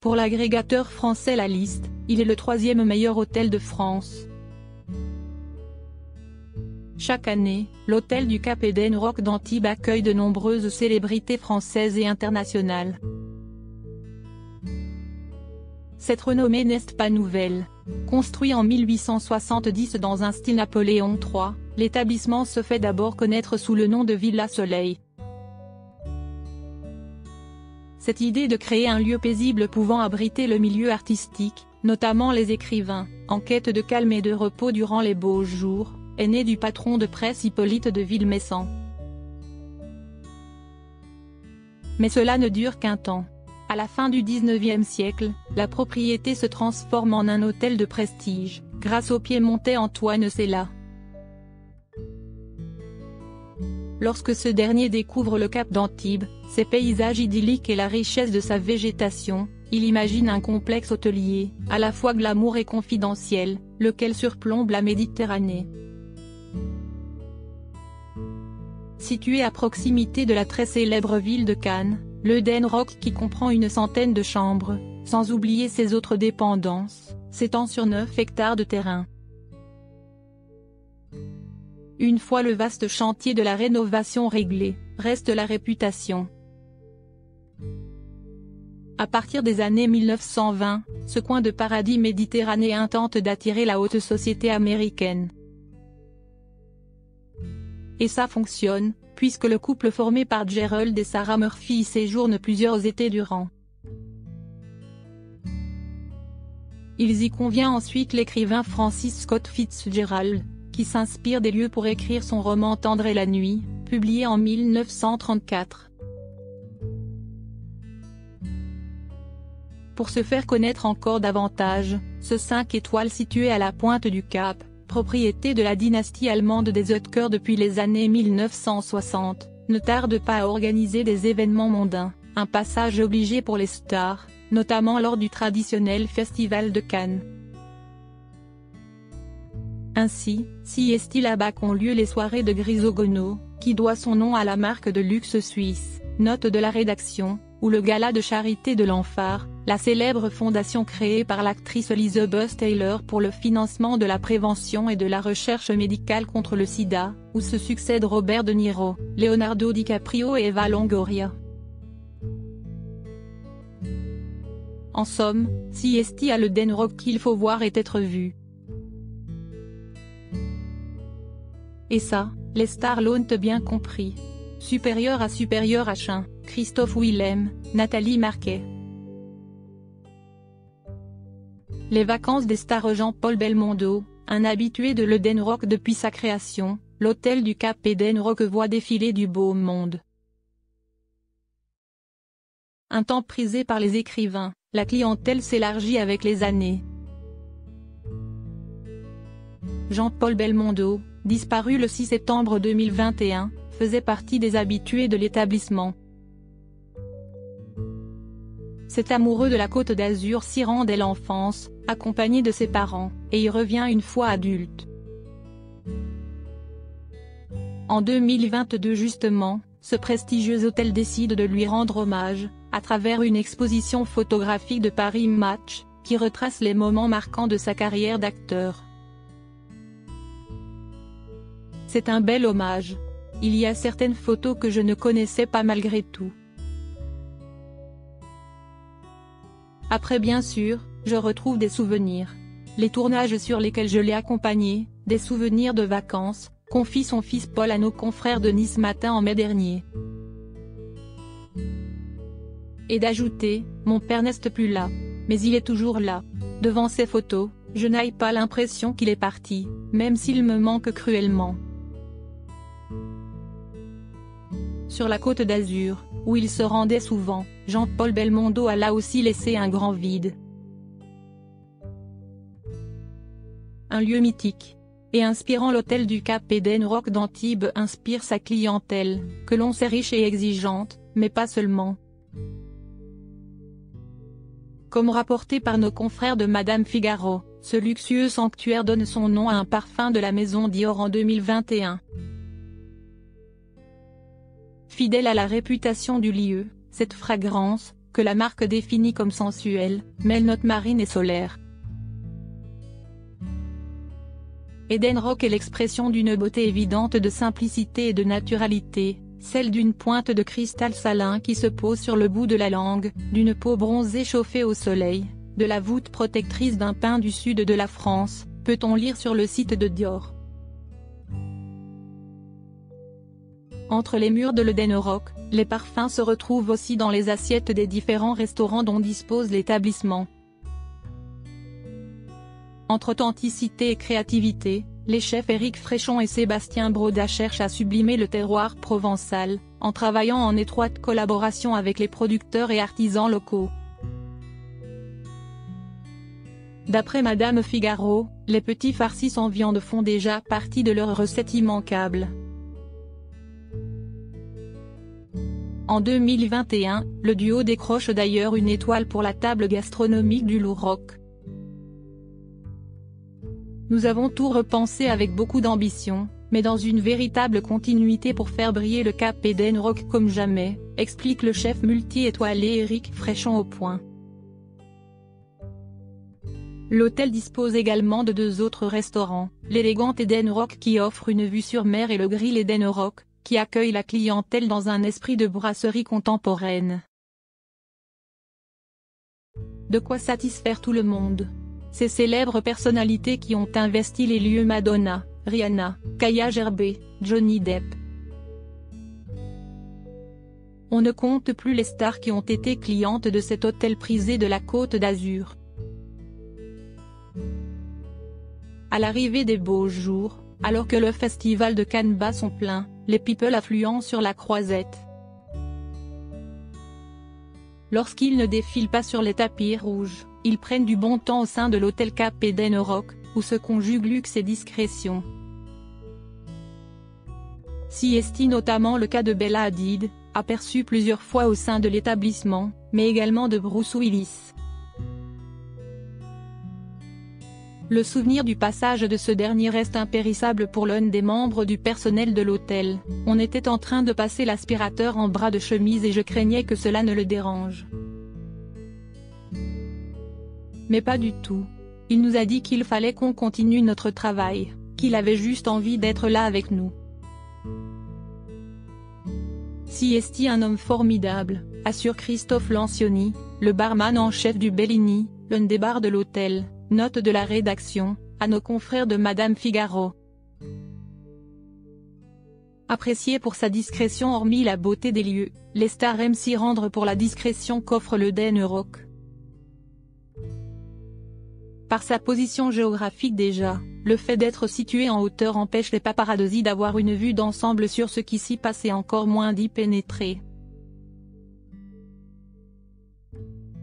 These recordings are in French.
Pour l'agrégateur français La Liste, il est le 3e meilleur hôtel de France. Chaque année, l'hôtel du Cap Eden Rock d'Antibes accueille de nombreuses célébrités françaises et internationales. Cette renommée n'est pas nouvelle. Construit en 1870 dans un style Napoléon III, l'établissement se fait d'abord connaître sous le nom de Villa Soleil. Cette idée de créer un lieu paisible pouvant abriter le milieu artistique, notamment les écrivains, en quête de calme et de repos durant les beaux jours, est née du patron de presse Hippolyte de Villemessant. Mais cela ne dure qu'un temps. À la fin du XIXe siècle, la propriété se transforme en un hôtel de prestige, grâce au piémontais Antoine Sella. Lorsque ce dernier découvre le cap d'Antibes, ses paysages idylliques et la richesse de sa végétation, il imagine un complexe hôtelier, à la fois glamour et confidentiel, lequel surplombe la Méditerranée. Situé à proximité de la très célèbre ville de Cannes, l'Eden Rock qui comprend une centaine de chambres, sans oublier ses autres dépendances, s'étend sur 9 hectares de terrain. Une fois le vaste chantier de la rénovation réglé, reste la réputation. À partir des années 1920, ce coin de paradis méditerranéen tente d'attirer la haute société américaine. Et ça fonctionne, puisque le couple formé par Gerald et Sarah Murphy y séjourne plusieurs étés durant. Ils y convient ensuite l'écrivain Francis Scott Fitzgerald, qui s'inspire des lieux pour écrire son roman Tendre et la nuit, publié en 1934. Pour se faire connaître encore davantage, ce 5 étoiles situé à la pointe du Cap, propriété de la dynastie allemande des Oetker depuis les années 1960, ne tarde pas à organiser des événements mondains, un passage obligé pour les stars, notamment lors du traditionnel Festival de Cannes. Ainsi, si est là-bas qu'ont lieu les soirées de Grisogono, qui doit son nom à la marque de luxe suisse, note de la rédaction, ou le gala de charité de l'Enphare, la célèbre fondation créée par l'actrice Elizabeth Taylor pour le financement de la prévention et de la recherche médicale contre le sida, où se succèdent Robert De Niro, Leonardo DiCaprio et Eva Longoria. En somme, si est à l'Eden Rock qu'il faut voir et être vu. Et ça, les stars l'ont bien compris. Supérieur à Chin, Christophe Willem, Nathalie Marquet. Les vacances des stars. Jean-Paul Belmondo, un habitué de l'Eden Rock depuis sa création, l'hôtel du Cap Eden Rock voit défiler du beau monde. Un temps prisé par les écrivains, la clientèle s'élargit avec les années. Jean-Paul Belmondo, disparu le 6 septembre 2021, faisait partie des habitués de l'établissement. Cet amoureux de la Côte d'Azur s'y rend dès l'enfance, accompagné de ses parents, et y revient une fois adulte. En 2022 justement, ce prestigieux hôtel décide de lui rendre hommage, à travers une exposition photographique de Paris Match, qui retrace les moments marquants de sa carrière d'acteur. C'est un bel hommage. Il y a certaines photos que je ne connaissais pas malgré tout. Après bien sûr, je retrouve des souvenirs. Les tournages sur lesquels je l'ai accompagné, des souvenirs de vacances, confie son fils Paul à nos confrères de Nice Matin en mai dernier. Et d'ajouter, mon père n'est plus là. Mais il est toujours là. Devant ces photos, je n'ai pas l'impression qu'il est parti, même s'il me manque cruellement. Sur la Côte d'Azur, où il se rendait souvent, Jean-Paul Belmondo a là aussi laissé un grand vide. Un lieu mythique et inspirant, l'hôtel du Cap Eden Rock d'Antibes inspire sa clientèle, que l'on sait riche et exigeante, mais pas seulement. Comme rapporté par nos confrères de Madame Figaro, ce luxueux sanctuaire donne son nom à un parfum de la maison Dior en 2021. Fidèle à la réputation du lieu, cette fragrance, que la marque définit comme sensuelle, mêle notes marines et solaires. Eden Rock est l'expression d'une beauté évidente de simplicité et de naturalité, celle d'une pointe de cristal salin qui se pose sur le bout de la langue, d'une peau bronzée chauffée au soleil, de la voûte protectrice d'un pin du sud de la France, peut-on lire sur le site de Dior. Entre les murs de l'Eden Rock, les parfums se retrouvent aussi dans les assiettes des différents restaurants dont dispose l'établissement. Entre authenticité et créativité, les chefs Éric Fréchon et Sébastien Broda cherchent à sublimer le terroir provençal, en travaillant en étroite collaboration avec les producteurs et artisans locaux. D'après Madame Figaro, les petits farcis en viande font déjà partie de leur recette immanquable. En 2021, le duo décroche d'ailleurs une étoile pour la table gastronomique du Louroc. Nous avons tout repensé avec beaucoup d'ambition, mais dans une véritable continuité pour faire briller le Cap Eden Rock comme jamais, explique le chef multi-étoilé Éric Fréchon au Point. L'hôtel dispose également de 2 autres restaurants, l'élégant Eden Rock qui offre une vue sur mer et le Grill Eden Rock, qui accueille la clientèle dans un esprit de brasserie contemporaine. De quoi satisfaire tout le monde. Ces célèbres personnalités qui ont investi les lieux Madonna, Rihanna, Kaya Gervais, Johnny Depp. On ne compte plus les stars qui ont été clientes de cet hôtel prisé de la Côte d'Azur. À l'arrivée des beaux jours, alors que le festival de Cannes bat son plein, les people affluent sur la Croisette. Lorsqu'ils ne défilent pas sur les tapis rouges, ils prennent du bon temps au sein de l'hôtel Cap Eden Rock, où se conjuguent luxe et discrétion. Si est notamment le cas de Bella Hadid, aperçue plusieurs fois au sein de l'établissement, mais également de Bruce Willis. Le souvenir du passage de ce dernier reste impérissable pour l'un des membres du personnel de l'hôtel. On était en train de passer l'aspirateur en bras de chemise et je craignais que cela ne le dérange. Mais pas du tout. Il nous a dit qu'il fallait qu'on continue notre travail, qu'il avait juste envie d'être là avec nous. Si est un homme formidable, assure Christophe Lancioni, le barman en chef du Bellini, l'un des bars de l'hôtel. Note de la rédaction, à nos confrères de Madame Figaro. Apprécié pour sa discrétion hormis la beauté des lieux, les stars aiment s'y rendre pour la discrétion qu'offre le Eden Rock. Par sa position géographique déjà, le fait d'être situé en hauteur empêche les paparazzi d'avoir une vue d'ensemble sur ce qui s'y passe et encore moins d'y pénétrer.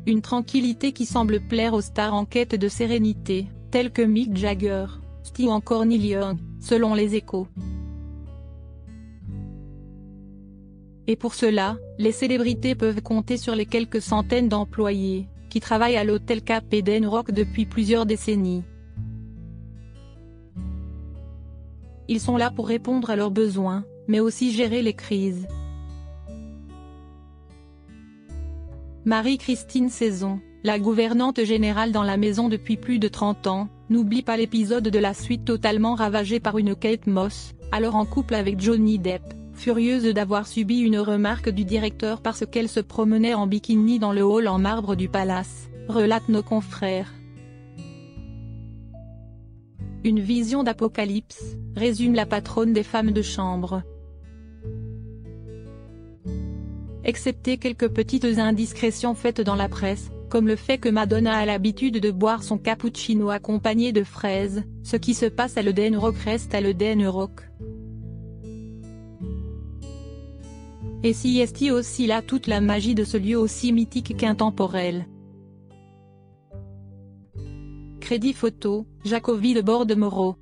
Une tranquillité qui semble plaire aux stars en quête de sérénité, tels que Mick Jagger, Sting ou encore Neil Young, selon les Échos. Et pour cela, les célébrités peuvent compter sur les quelques centaines d'employés, qui travaillent à l'hôtel Cap Eden Rock depuis plusieurs décennies. Ils sont là pour répondre à leurs besoins, mais aussi gérer les crises. Marie-Christine Saison, la gouvernante générale dans la maison depuis plus de 30 ans, n'oublie pas l'épisode de la suite totalement ravagé par une Kate Moss, alors en couple avec Johnny Depp, furieuse d'avoir subi une remarque du directeur parce qu'elle se promenait en bikini dans le hall en marbre du palace, relatent nos confrères. Une vision d'apocalypse, résume la patronne des femmes de chambre. Excepté quelques petites indiscrétions faites dans la presse, comme le fait que Madonna a l'habitude de boire son cappuccino accompagné de fraises, ce qui se passe à l'Eden Rock reste à l'Eden Rock. Et si est aussi là toute la magie de ce lieu aussi mythique qu'intemporel. Crédit photo, Jacovi de Borde-Moreau.